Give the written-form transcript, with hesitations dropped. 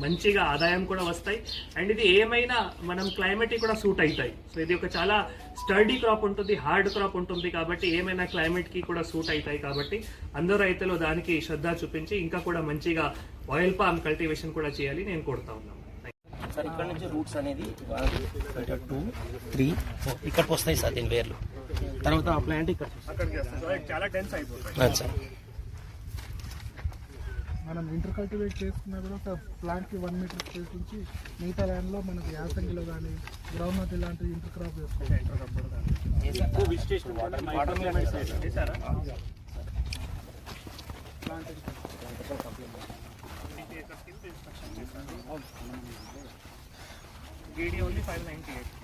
మంచిగా ఆదాయం కూడా వస్తాయి అండ్ ఇది ఏమైనా మనం క్లైమేట్ కూడా సూట్ అవుతాయి. సో ఇది ఒక చాలా స్టర్డీ క్రాప్ ఉంటుంది, హార్డ్ క్రాప్ ఉంటుంది కాబట్టి ఏమైనా క్లైమేట్ కి కూడా సూట్ అవుతాయి. కాబట్టి అందరూ రైతులు దానికి శ్రద్ధ చూపించి ఇంకా కూడా మంచిగా ఆయిల్ పామ్ కల్టివేషన్ కూడా చేయాలి నేను కోరుతా ఉన్నాను. సార్ ఇక్కడ నుంచి రూట్స్ అనేది 1 2 3 4 ఇక్కడికి వస్తాయి సార్ దీని వేర్లు. తర్వాత ఆ ప్లాంట్ అక్కడికి చాలా డెన్స్ అయిపోతాయి. మనం ఇంటర్ కల్టివేట్ చేసుకున్నా కూడా ఒక ప్లాంట్కి 1 మీటర్ స్పేస్ నుంచి మిగతా ల్యాండ్లో మనకి యాసంగిలో కానీ గ్రౌండ్ నట్ ఇలాంటి ఇంటర్ క్రాప్ వేసుకోవాలి. GD only 598.